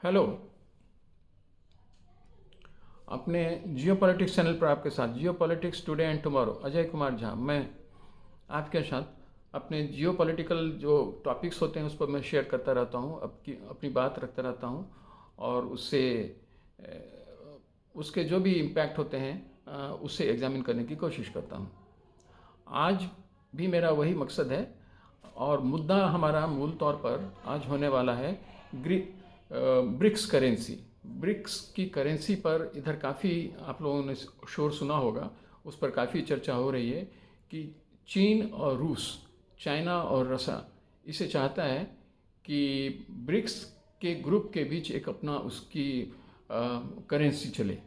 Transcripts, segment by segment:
Hello. अपने जियो politics channel पर आपके साथ जियो politics today and tomorrow Ajay Kumar Jha, मैं आपके साथ अपने जियो पॉलिटिकल जो टॉपिक्स होते हैं उस पर मैं शेयर करता रहता हूँ, अपनी बात रखता रहता हूँ और उससे उसके जो भी इम्पैक्ट होते हैं उससे एग्जामिन करने की कोशिश करता हूँ। आज भी मेरा वही मकसद है और मुद्दा हमारा मूल तौर पर आज होने वाला है ब्रिक्स करेंसी। ब्रिक्स की करेंसी पर इधर काफ़ी आप लोगों ने शोर सुना होगा, उस पर काफ़ी चर्चा हो रही है कि चीन और रूस, चाइना और रसा इसे चाहता है कि ब्रिक्स के ग्रुप के बीच एक अपना उसकी करेंसी चले।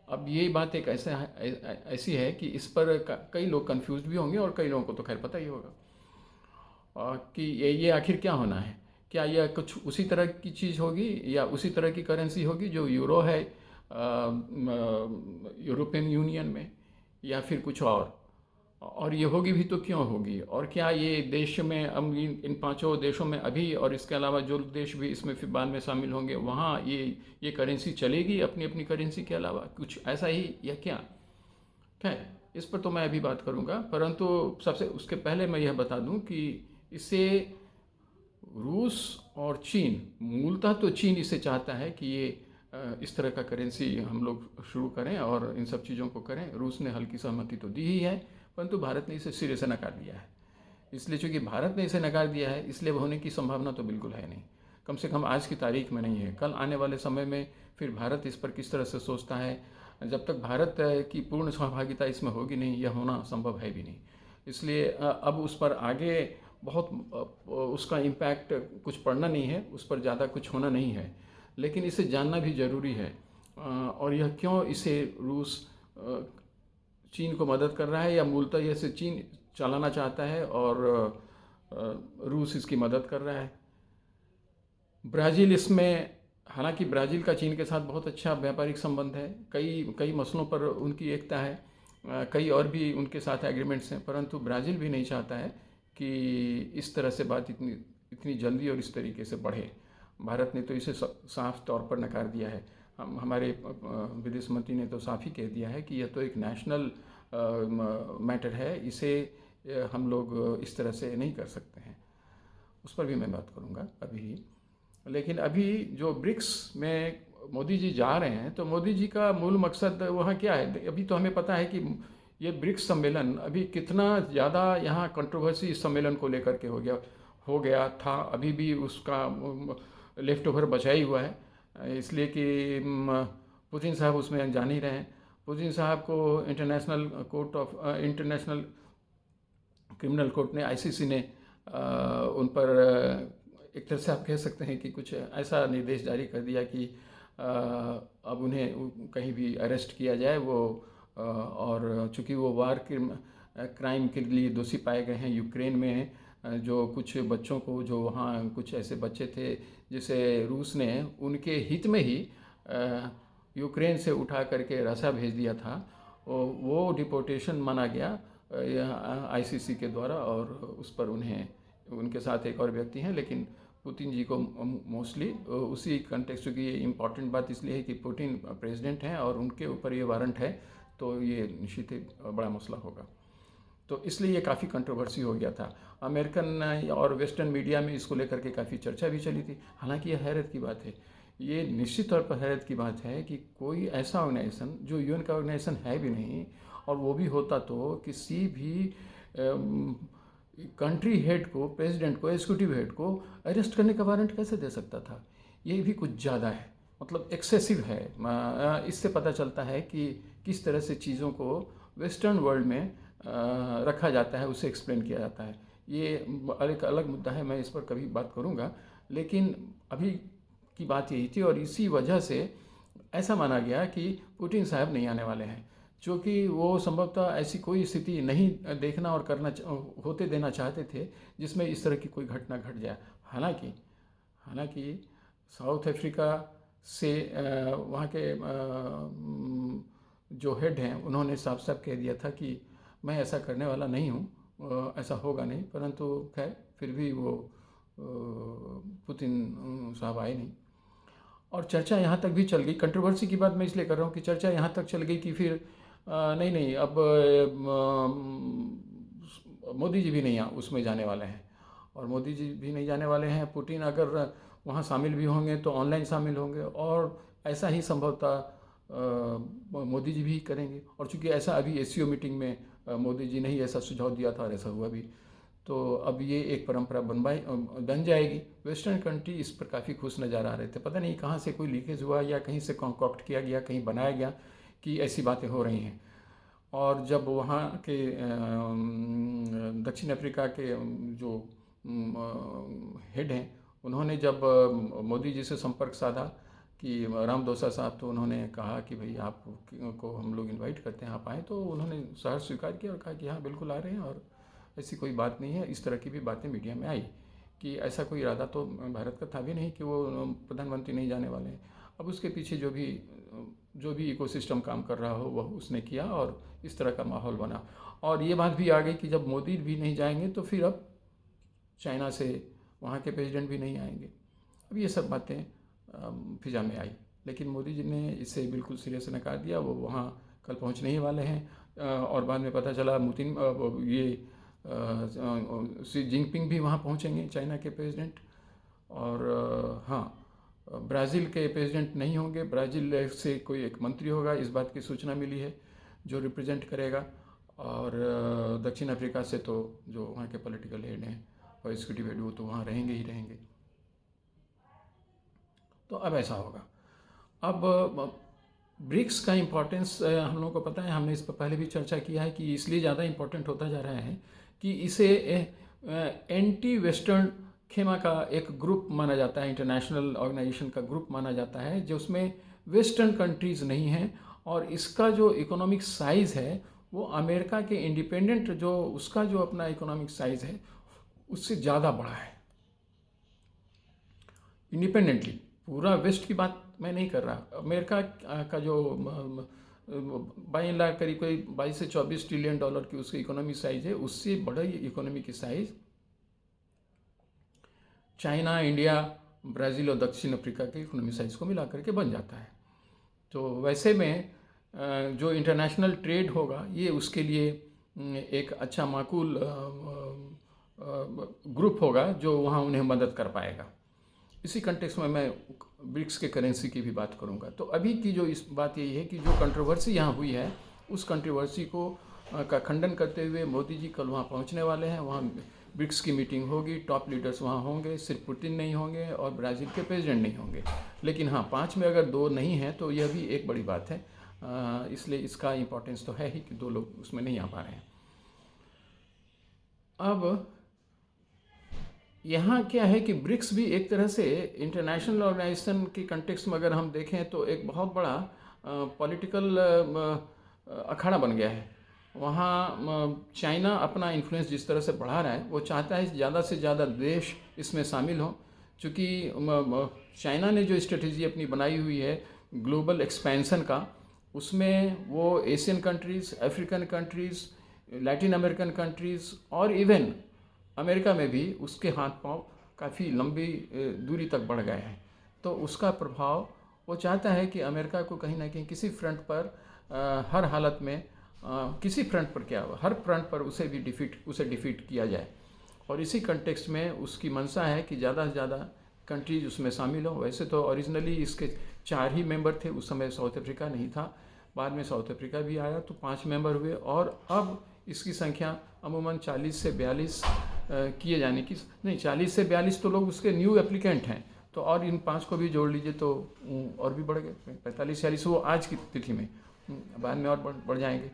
अब यही बात एक ऐसी है कि इस पर कई लोग कंफ्यूज भी होंगे और कई लोगों को तो खैर पता ही होगा कि ये आखिर क्या होना है। क्या यह कुछ उसी तरह की चीज़ होगी या उसी तरह की करेंसी होगी जो यूरो है यूरोपियन यूनियन में, या फिर कुछ और ये होगी भी तो क्यों होगी, और क्या ये देश में हम इन पांचों देशों में अभी और इसके अलावा जो देश भी इसमें फिर बाद में शामिल होंगे वहाँ ये करेंसी चलेगी अपनी अपनी करेंसी के अलावा, कुछ ऐसा ही या क्या। खैर, इस पर तो मैं अभी बात करूंगा, परंतु सबसे उसके पहले मैं यह बता दूं कि इसे रूस और चीन, मूलतः तो चीन इसे चाहता है कि ये इस तरह का करेंसी हम लोग शुरू करें और इन सब चीज़ों को करें। रूस ने हल्की सहमति तो दी ही है, परंतु भारत ने इसे सिरे से नकार दिया है। इसलिए चूंकि भारत ने इसे नकार दिया है, इसलिए होने की संभावना तो बिल्कुल है नहीं, कम से कम आज की तारीख में नहीं है। कल आने वाले समय में फिर भारत इस पर किस तरह से सोचता है, जब तक भारत की पूर्ण सहभागिता इसमें होगी नहीं, यह होना संभव है भी नहीं। इसलिए अब उस पर आगे बहुत उसका इम्पैक्ट कुछ पड़ना नहीं है, उस पर ज़्यादा कुछ होना नहीं है, लेकिन इसे जानना भी ज़रूरी है। और यह क्यों इसे रूस चीन को मदद कर रहा है, या मूलतः यह से चीन चलाना चाहता है और रूस इसकी मदद कर रहा है। ब्राज़ील इसमें, हालांकि ब्राज़ील का चीन के साथ बहुत अच्छा व्यापारिक संबंध है, कई कई मसलों पर उनकी एकता है, कई और भी उनके साथ एग्रीमेंट्स हैं, परंतु ब्राज़ील भी नहीं चाहता है कि इस तरह से बात इतनी इतनी जल्दी और इस तरीके से बढ़े। भारत ने तो इसे साफ तौर पर नकार दिया है। हमारे विदेश मंत्री ने तो साफ ही कह दिया है कि यह तो एक नेशनल मैटर है, इसे हम लोग इस तरह से नहीं कर सकते हैं। उस पर भी मैं बात करूंगा अभी। लेकिन अभी जो ब्रिक्स में मोदी जी जा रहे हैं, तो मोदी जी का मूल मकसद वहाँ क्या है। अभी तो हमें पता है कि ये ब्रिक्स सम्मेलन अभी कितना ज़्यादा यहाँ कंट्रोवर्सी इस सम्मेलन को लेकर के हो गया था, अभी भी उसका लेफ्ट ओवर बचा ही हुआ है, इसलिए कि पुतिन साहब उसमें जा नहीं रहे हैं। पुतिन साहब को इंटरनेशनल क्रिमिनल कोर्ट ने, आईसीसी ने उन पर एक तरह से आप कह सकते हैं कि कुछ ऐसा निर्देश जारी कर दिया कि अब उन्हें कहीं भी अरेस्ट किया जाए वो, और चूंकि वो क्राइम के लिए दोषी पाए गए हैं यूक्रेन में। जो कुछ बच्चों को, जो वहाँ कुछ ऐसे बच्चे थे जिसे रूस ने उनके हित में ही यूक्रेन से उठा करके रसा भेज दिया था, वो डिपोर्टेशन माना गया आईसीसी के द्वारा, और उस पर उन्हें, उनके साथ एक और व्यक्ति हैं, लेकिन पुतिन जी को मोस्टली उसी कंटेक्स्ट की ये इम्पॉर्टेंट बात इसलिए है कि पुतिन प्रेसिडेंट हैं और उनके ऊपर ये वारंट है, तो ये निश्चित ही बड़ा मसला होगा। तो इसलिए ये काफ़ी कंट्रोवर्सी हो गया था। अमेरिकन और वेस्टर्न मीडिया में इसको लेकर के काफ़ी चर्चा भी चली थी। हालांकि यह हैरत की बात है, ये निश्चित तौर पर हैरत की बात है कि कोई ऐसा ऑर्गेनाइजेशन जो यूएन का ऑर्गेनाइजेशन है भी नहीं, और वो भी होता तो किसी भी कंट्री हेड को, प्रेसिडेंट को, एग्जीक्यूटिव हेड को अरेस्ट करने का वारंट कैसे दे सकता था। ये भी कुछ ज़्यादा है, मतलब एक्सेसिव है। इससे पता चलता है कि किस तरह से चीज़ों को वेस्टर्न वर्ल्ड में रखा जाता है, उसे एक्सप्लेन किया जाता है। ये एक अलग मुद्दा है, मैं इस पर कभी बात करूँगा, लेकिन अभी की बात यही थी, और इसी वजह से ऐसा माना गया कि पुतिन साहब नहीं आने वाले हैं, क्योंकि वो संभवतः ऐसी कोई स्थिति नहीं देखना और होते देना चाहते थे जिसमें इस तरह की कोई घटना घट जाए। हालांकि हालांकि साउथ अफ्रीका से वहाँ के जो हेड हैं उन्होंने साफ साफ कह दिया था कि मैं ऐसा करने वाला नहीं हूँ, ऐसा होगा नहीं, परंतु खैर फिर भी वो पुतिन साहब आए नहीं। और चर्चा यहाँ तक भी चल गई, कंट्रोवर्सी की बात मैं इसलिए कर रहा हूँ कि चर्चा यहाँ तक चल गई कि फिर नहीं नहीं अब मोदी जी भी नहीं उसमें जाने वाले हैं, और मोदी जी भी नहीं जाने वाले हैं। पुतिन अगर वहाँ शामिल भी होंगे तो ऑनलाइन शामिल होंगे, और ऐसा ही संभवतः मोदी जी भी करेंगे। और चूंकि ऐसा अभी एससीओ मीटिंग में मोदी जी ने ही ऐसा सुझाव दिया था और ऐसा हुआ भी, तो अब ये एक परंपरा बन जाएगी। वेस्टर्न कंट्री इस पर काफ़ी खुश नज़र आ रहे थे। पता नहीं कहाँ से कोई लीकेज हुआ या कहीं से कॉन्कॉक्ट किया गया, कहीं बनाया गया कि ऐसी बातें हो रही हैं। और जब वहाँ के दक्षिण अफ्रीका के जो हेड हैं, उन्होंने जब मोदी जी से संपर्क साधा कि रामदोसा साहब, तो उन्होंने कहा कि भाई आप को हम लोग इनवाइट करते हैं, आप आएँ। तो उन्होंने सहर्ष स्वीकार किया और कहा कि हाँ बिल्कुल आ रहे हैं, और ऐसी कोई बात नहीं है। इस तरह की भी बातें मीडिया में आई कि ऐसा कोई इरादा तो भारत का था भी नहीं कि वो प्रधानमंत्री नहीं जाने वाले हैं। अब उसके पीछे जो भी इकोसिस्टम काम कर रहा हो वह उसने किया, और इस तरह का माहौल बना। और ये बात भी आ गई कि जब मोदी भी नहीं जाएंगे तो फिर अब चाइना से वहाँ के प्रेसिडेंट भी नहीं आएंगे। अब ये सब बातें फिजा में आई, लेकिन मोदी जी ने इसे बिल्कुल सिरे से नकार दिया। वो वहाँ कल पहुँचने ही वाले हैं, और बाद में पता चला शी जिनपिंग भी वहाँ पहुँचेंगे, चाइना के प्रेसिडेंट। और हाँ, ब्राज़ील के प्रेसिडेंट नहीं होंगे, ब्राज़ील से कोई एक मंत्री होगा, इस बात की सूचना मिली है, जो रिप्रेजेंट करेगा। और दक्षिण अफ्रीका से तो जो वहाँ के पॉलिटिकल हेड हैं और एग्जीक्यूटिव हेड, वो तो वहाँ रहेंगे ही रहेंगे। तो अब ऐसा होगा। अब ब्रिक्स का इम्पोर्टेंस हम लोगों को पता है, हमने इस पर पहले भी चर्चा किया है कि इसलिए ज़्यादा इम्पोर्टेंट होता जा रहा है कि इसे एंटी वेस्टर्न खेमा का एक ग्रुप माना जाता है, इंटरनेशनल ऑर्गेनाइजेशन का ग्रुप माना जाता है, जो उसमें वेस्टर्न कंट्रीज़ नहीं हैं। और इसका जो इकोनॉमिक साइज़ है वो अमेरिका के इंडिपेंडेंट जो उसका जो अपना इकोनॉमिक साइज़ है उससे ज़्यादा बड़ा है। इंडिपेंडेंटली पूरा वेस्ट की बात मैं नहीं कर रहा, अमेरिका का जो बाई एंड लार्ज करीब कोई 22 से 24 ट्रिलियन डॉलर की उसकी इकोनॉमी साइज है, उससे बड़ा ये इकोनॉमी की साइज चाइना, इंडिया, ब्राज़ील और दक्षिण अफ्रीका के इकोनॉमी साइज को मिला करके बन जाता है। तो वैसे में जो इंटरनेशनल ट्रेड होगा ये उसके लिए एक अच्छा माकूल ग्रुप होगा जो वहाँ उन्हें मदद कर पाएगा। इसी कंटेक्स्ट में मैं ब्रिक्स के करेंसी की भी बात करूंगा। तो अभी की जो इस बात यही है कि जो कंट्रोवर्सी यहाँ हुई है उस कंट्रोवर्सी को का खंडन करते हुए मोदी जी कल वहाँ पहुँचने वाले हैं। वहाँ ब्रिक्स की मीटिंग होगी, टॉप लीडर्स वहाँ होंगे, सिर्फ पुतिन नहीं होंगे और ब्राज़ील के प्रेसिडेंट नहीं होंगे। लेकिन हाँ, 5 में अगर 2 नहीं हैं तो यह भी एक बड़ी बात है, इसलिए इसका इम्पोर्टेंस तो है ही कि 2 लोग उसमें नहीं आ पा रहे हैं। अब यहाँ क्या है कि ब्रिक्स भी एक तरह से इंटरनेशनल ऑर्गेनाइजेशन की कंटेक्स्ट में अगर हम देखें तो एक बहुत बड़ा पॉलिटिकल अखाड़ा बन गया है। वहाँ चाइना अपना इन्फ्लुएंस जिस तरह से बढ़ा रहा है, वो चाहता है ज़्यादा से ज़्यादा देश इसमें शामिल हों, क्योंकि चाइना ने जो स्ट्रेटजी अपनी बनाई हुई है ग्लोबल एक्सपेंशन का, उसमें वो Asian countries, African countries, Latin American countries और इवन अमेरिका में भी उसके हाथ पांव काफ़ी लंबी दूरी तक बढ़ गए हैं। तो उसका प्रभाव वो चाहता है कि अमेरिका को कहीं ना कहीं किसी फ्रंट पर हर हालत में किसी फ्रंट पर क्या हर फ्रंट पर उसे डिफीट किया जाए। और इसी कंटेक्स्ट में उसकी मंशा है कि ज़्यादा से ज़्यादा कंट्रीज उसमें शामिल हों। वैसे तो ओरिजिनली इसके 4 ही मेंबर थे, उस समय साउथ अफ्रीका नहीं था, बाद में साउथ अफ्रीका भी आया तो 5 मेंबर हुए, और अब इसकी संख्या अमूमन 40 से 42 किए जाने की, नहीं 40 से 42 तो लोग उसके न्यू एप्लीकेंट हैं, तो और इन 5 को भी जोड़ लीजिए तो और भी बढ़ गए 45-46, वो आज की तिथि में, बाद में और बढ़ जाएंगे।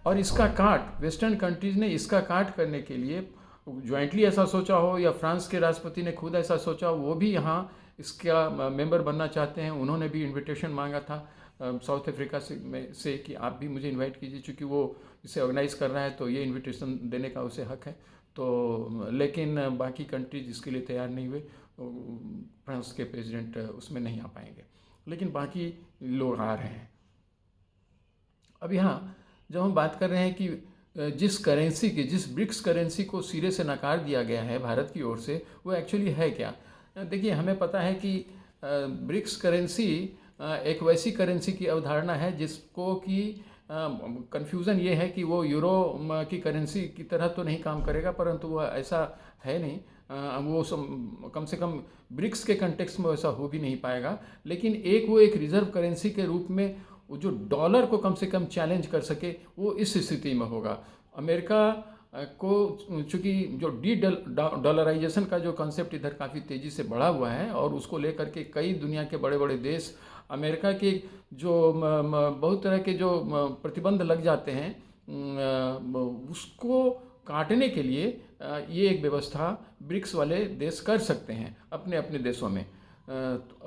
और इसका काट वेस्टर्न कंट्रीज़ ने इसका काट करने के लिए ज्वाइंटली ऐसा सोचा हो या फ्रांस के राष्ट्रपति ने खुद ऐसा सोचा हो, वो भी यहाँ इसका मेंबर बनना चाहते हैं। उन्होंने भी इनविटेशन मांगा था साउथ अफ्रीका से कि आप भी मुझे इनवाइट कीजिए, चूँकि वो इसे ऑर्गेनाइज़ कर रहा है तो ये इनविटेशन देने का उसे हक है। तो लेकिन बाकी कंट्रीज इसके लिए तैयार नहीं हुए, फ्रांस के प्रेसिडेंट उसमें नहीं आ पाएंगे, लेकिन बाकी लोग आ रहे हैं। अब यहाँ जब हम बात कर रहे हैं कि जिस ब्रिक्स करेंसी को सिरे से नकार दिया गया है भारत की ओर से, वो एक्चुअली है क्या। देखिए, हमें पता है कि ब्रिक्स करेंसी एक वैसी करेंसी की अवधारणा है जिसको कि कंफ्यूजन ये है कि वो यूरो की करेंसी की तरह तो नहीं काम करेगा, परंतु वह ऐसा है नहीं। कम से कम ब्रिक्स के कंटेक्स्ट में वैसा हो भी नहीं पाएगा, लेकिन वो एक रिजर्व करेंसी के रूप में वो जो डॉलर को कम से कम चैलेंज कर सके, वो इस स्थिति में होगा। अमेरिका को चूँकि जो डॉलराइजेशन का जो कॉन्सेप्ट इधर काफ़ी तेज़ी से बढ़ा हुआ है, और उसको लेकर के कई दुनिया के बड़े बड़े देश अमेरिका के जो बहुत तरह के जो प्रतिबंध लग जाते हैं, उसको काटने के लिए ये एक व्यवस्था ब्रिक्स वाले देश कर सकते हैं अपने अपने देशों में।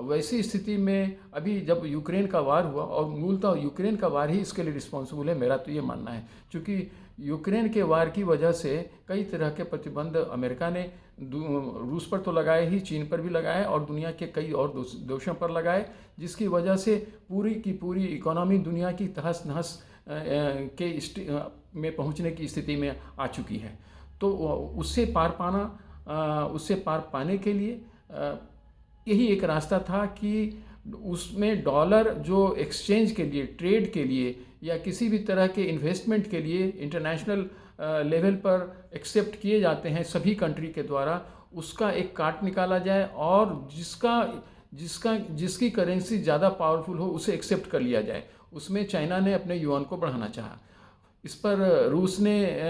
वैसी स्थिति में अभी जब यूक्रेन का वार हुआ, और मूलतः यूक्रेन का वार ही इसके लिए रिस्पॉन्सिबल है, मेरा तो ये मानना है, क्योंकि यूक्रेन के वार की वजह से कई तरह के प्रतिबंध अमेरिका ने रूस पर तो लगाए ही, चीन पर भी लगाए, और दुनिया के कई और देशों पर लगाए, जिसकी वजह से पूरी की पूरी इकोनॉमी दुनिया की तहस नहस में पहुंचने की स्थिति में आ चुकी है। तो उससे पार पाने के लिए यही एक रास्ता था कि उसमें डॉलर जो एक्सचेंज के लिए, ट्रेड के लिए, या किसी भी तरह के इन्वेस्टमेंट के लिए इंटरनेशनल लेवल पर एक्सेप्ट किए जाते हैं सभी कंट्री के द्वारा, उसका एक काट निकाला जाए, और जिसकी करेंसी ज़्यादा पावरफुल हो उसे एक्सेप्ट कर लिया जाए। उसमें चाइना ने अपने युआन को बढ़ाना चाहा। इस पर रूस ने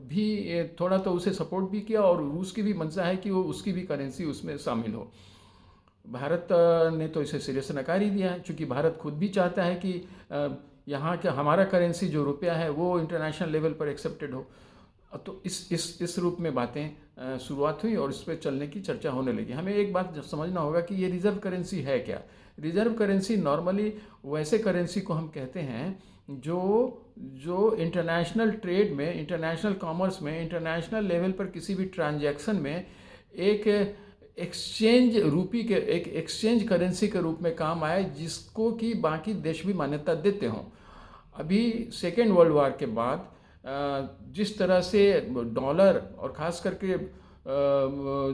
भी थोड़ा तो उसे सपोर्ट भी किया, और रूस की भी मंशा है कि वो उसकी भी करेंसी उसमें शामिल हो। भारत ने तो इसे सिरे से नकार ही दिया है, क्योंकि भारत खुद भी चाहता है कि यहाँ का हमारा करेंसी जो रुपया है वो इंटरनेशनल लेवल पर एक्सेप्टेड हो। तो इस रूप में बातें शुरुआत हुई, और इस पर चलने की चर्चा होने लगी। हमें एक बात समझना होगा कि ये रिजर्व करेंसी है क्या। रिजर्व करेंसी नॉर्मली वैसे करेंसी को हम कहते हैं जो इंटरनेशनल ट्रेड में, इंटरनेशनल कॉमर्स में, इंटरनेशनल लेवल पर किसी भी ट्रांजैक्शन में एक एक्सचेंज करेंसी के रूप में काम आए, जिसको कि बाकी देश भी मान्यता देते हों। अभी सेकेंड वर्ल्ड वार के बाद जिस तरह से डॉलर, और ख़ास करके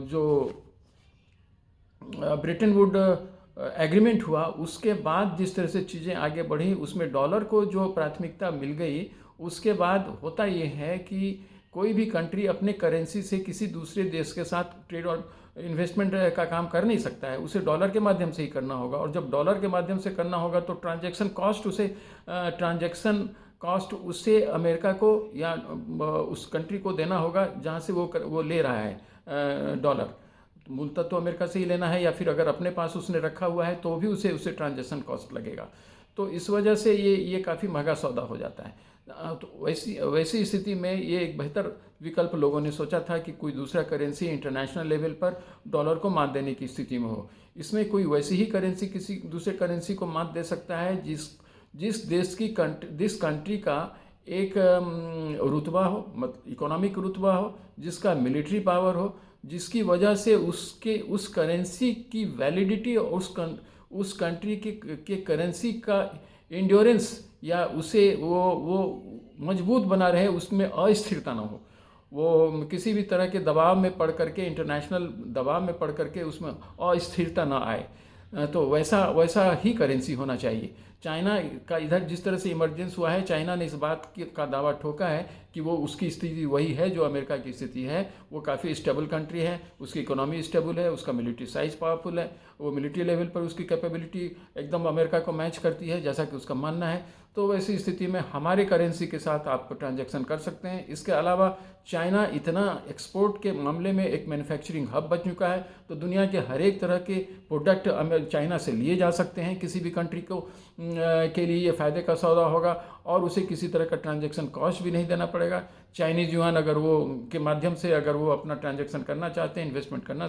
जो ब्रेटन वुड एग्रीमेंट हुआ, उसके बाद जिस तरह से चीज़ें आगे बढ़ी, उसमें डॉलर को जो प्राथमिकता मिल गई, उसके बाद होता ये है कि कोई भी कंट्री अपने करेंसी से किसी दूसरे देश के साथ ट्रेड और इन्वेस्टमेंट का काम कर नहीं सकता है, उसे डॉलर के माध्यम से ही करना होगा। और जब डॉलर के माध्यम से करना होगा तो ट्रांजैक्शन कॉस्ट उसे अमेरिका को या उस कंट्री को देना होगा जहाँ से वो ले रहा है डॉलर। मूलतः तो अमेरिका से ही लेना है, या फिर अगर अपने पास उसने रखा हुआ है तो भी उसे ट्रांजैक्शन कॉस्ट लगेगा। तो इस वजह से ये काफ़ी महंगा सौदा हो जाता है। तो वैसी स्थिति में ये एक बेहतर विकल्प लोगों ने सोचा था कि कोई दूसरा करेंसी इंटरनेशनल लेवल पर डॉलर को मात देने की स्थिति में हो। इसमें कोई वैसी ही करेंसी किसी दूसरे करेंसी को मात दे सकता है जिस कंट्री का एक रुतबा हो, मतलब इकोनॉमिक रुतबा हो, जिसका मिलिट्री पावर हो, जिसकी वजह से उस करेंसी की वैलिडिटी और उस कंट्री के करेंसी का इंड्योरेंस, या उसे वो मजबूत बना रहे, उसमें अस्थिरता ना हो, वो किसी भी तरह के दबाव में पड़ करके, इंटरनेशनल दबाव में पड़ करके उसमें अस्थिरता ना आए। तो वैसा ही करेंसी होना चाहिए। चाइना का इधर जिस तरह से इमरजेंस हुआ है, चाइना ने इस बात का दावा ठोका है कि वो उसकी स्थिति वही है जो अमेरिका की स्थिति है। वो काफ़ी स्टेबल कंट्री है, उसकी इकोनॉमी स्टेबल है, उसका मिलिट्री साइज पावरफुल है, वो मिलिट्री लेवल पर उसकी कैपेबिलिटी एकदम अमेरिका को मैच करती है, जैसा कि उसका मानना है। तो वैसी स्थिति में हमारे करेंसी के साथ आप ट्रांजैक्शन कर सकते हैं। इसके अलावा चाइना इतना एक्सपोर्ट के मामले में एक मैन्युफैक्चरिंग हब बन चुका है, तो दुनिया के हर एक तरह के प्रोडक्ट चाइना से लिए जा सकते हैं। किसी भी कंट्री के लिए ये फ़ायदे का सौदा होगा, और उसे किसी तरह का ट्रांजैक्शन कॉस्ट भी नहीं देना पड़ेगा। चाइनीज़ युआन अगर वो के माध्यम से अगर वो अपना ट्रांजैक्शन करना चाहते हैं, इन्वेस्टमेंट करना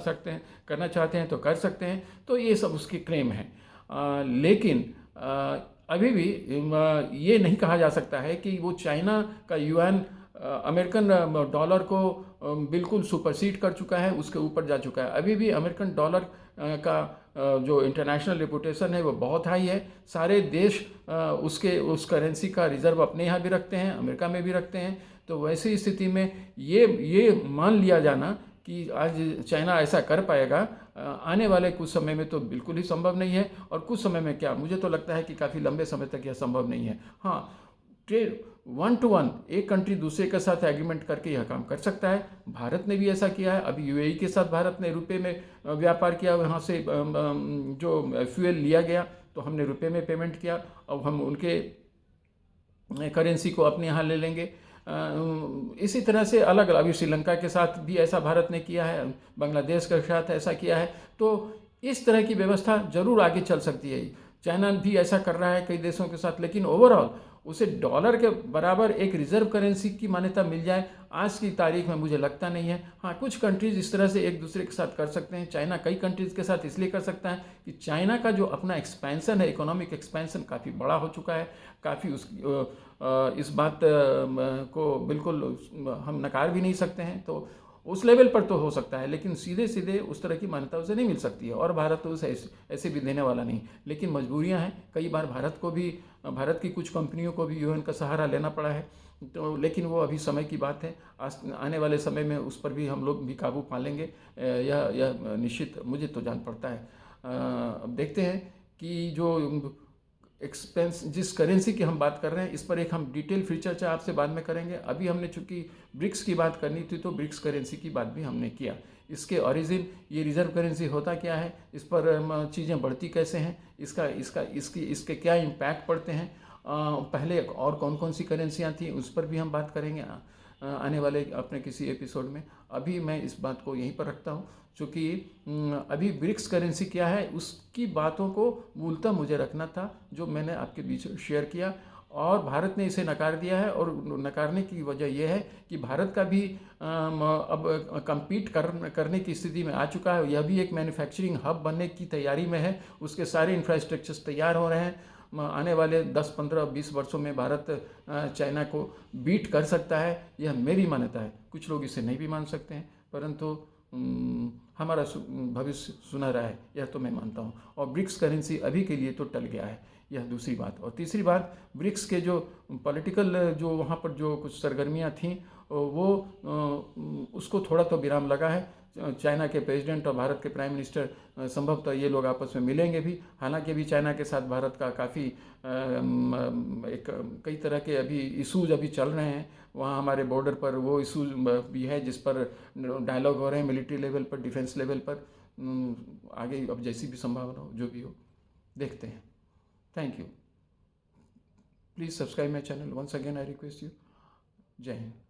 चाहते हैं तो कर सकते हैं। तो ये सब उसकी क्लेम है। लेकिन अभी भी ये नहीं कहा जा सकता है कि वो चाइना का युआन अमेरिकन डॉलर को बिल्कुल सुपरसीड कर चुका है, उसके ऊपर जा चुका है। अभी भी अमेरिकन डॉलर का जो इंटरनेशनल रेपुटेशन है वो बहुत हाई है। सारे देश उस करेंसी का रिजर्व अपने यहाँ भी रखते हैं, अमेरिका में भी रखते हैं। तो वैसी स्थिति में ये मान लिया जाना कि आज चाइना ऐसा कर पाएगा, आने वाले कुछ समय में तो बिल्कुल ही संभव नहीं है, और कुछ समय में क्या, मुझे तो लगता है कि काफ़ी लंबे समय तक यह संभव नहीं है। हाँ, ट्रेड 1 to 1 एक कंट्री दूसरे के साथ एग्रीमेंट करके यह काम कर सकता है। भारत ने भी ऐसा किया है। अभी यूएई के साथ भारत ने रुपए में व्यापार किया, वहाँ से जो फ्यूल लिया गया तो हमने रुपए में पेमेंट किया, अब हम उनके करेंसी को अपने यहाँ ले लेंगे। इसी तरह से अलग अलग, अभी श्रीलंका के साथ भी ऐसा भारत ने किया है, बांग्लादेश के साथ ऐसा किया है। तो इस तरह की व्यवस्था जरूर आगे चल सकती है। चाइना भी ऐसा कर रहा है कई देशों के साथ, लेकिन ओवरऑल उसे डॉलर के बराबर एक रिजर्व करेंसी की मान्यता मिल जाए आज की तारीख में मुझे लगता नहीं है। हाँ, कुछ कंट्रीज इस तरह से एक दूसरे के साथ कर सकते हैं। चाइना कई कंट्रीज के साथ इसलिए कर सकता है कि चाइना का जो अपना एक्सपेंशन है, इकोनॉमिक एक्सपेंशन काफ़ी बड़ा हो चुका है, काफ़ी इस बात को बिल्कुल हम नकार भी नहीं सकते हैं। तो उस लेवल पर तो हो सकता है, लेकिन सीधे सीधे उस तरह की मान्यता उसे नहीं मिल सकती है, और भारत तो उसे ऐसे भी देने वाला नहीं। लेकिन मजबूरियां हैं, कई बार भारत की कुछ कंपनियों को भी यूएन का सहारा लेना पड़ा है। तो लेकिन वो अभी समय की बात है, आने वाले समय में उस पर भी हम लोग भी काबू पा लेंगे, यह निश्चित मुझे तो जान पड़ता है। अब देखते हैं कि जो एक्सपेंस जिस करेंसी की हम बात कर रहे हैं, इस पर एक हम डिटेल फ्री चर्चा आपसे बाद में करेंगे। अभी हमने चूंकि ब्रिक्स की बात करनी थी तो ब्रिक्स करेंसी की बात भी हमने किया। इसके ओरिजिन, ये रिजर्व करेंसी होता क्या है, इस पर चीज़ें बढ़ती कैसे हैं, इसके क्या इम्पैक्ट पड़ते हैं, पहले और कौन कौन सी करेंसियाँ थी, उस पर भी हम बात करेंगे आने वाले अपने किसी एपिसोड में। अभी मैं इस बात को यहीं पर रखता हूँ, चूँकि अभी ब्रिक्स करेंसी क्या है उसकी बातों को मूलतः मुझे रखना था, जो मैंने आपके बीच शेयर किया, और भारत ने इसे नकार दिया है। और नकारने की वजह यह है कि भारत का भी अब compete करने की स्थिति में आ चुका है। यह भी एक मैन्युफैक्चरिंग हब बनने की तैयारी में है, उसके सारे इंफ्रास्ट्रक्चर्स तैयार हो रहे हैं। आने वाले 10, 15, 20 वर्षों में भारत चाइना को बीट कर सकता है, यह मेरी मान्यता है। कुछ लोग इसे नहीं भी मान सकते हैं, परंतु हमारा भविष्य सुनहरा है, यह तो मैं मानता हूँ। और ब्रिक्स करेंसी अभी के लिए तो टल गया है, यह दूसरी बात। और तीसरी बात, ब्रिक्स के जो पॉलिटिकल जो वहाँ पर जो कुछ सरगर्मियाँ थीं, वो उसको थोड़ा तो विराम लगा है। चाइना के प्रेसिडेंट और भारत के प्राइम मिनिस्टर संभवतः ये लोग आपस में मिलेंगे भी। हालांकि अभी चाइना के साथ भारत का काफ़ी कई तरह के अभी इशूज अभी चल रहे हैं। वहाँ हमारे बॉर्डर पर वो इशूज भी है जिस पर डायलॉग हो रहे हैं, मिलिट्री लेवल पर, डिफेंस लेवल पर। आगे अब जैसी भी संभावना हो, जो भी हो, देखते हैं। Thank you. Please subscribe my channel. Once again, I request you. Jai Hind.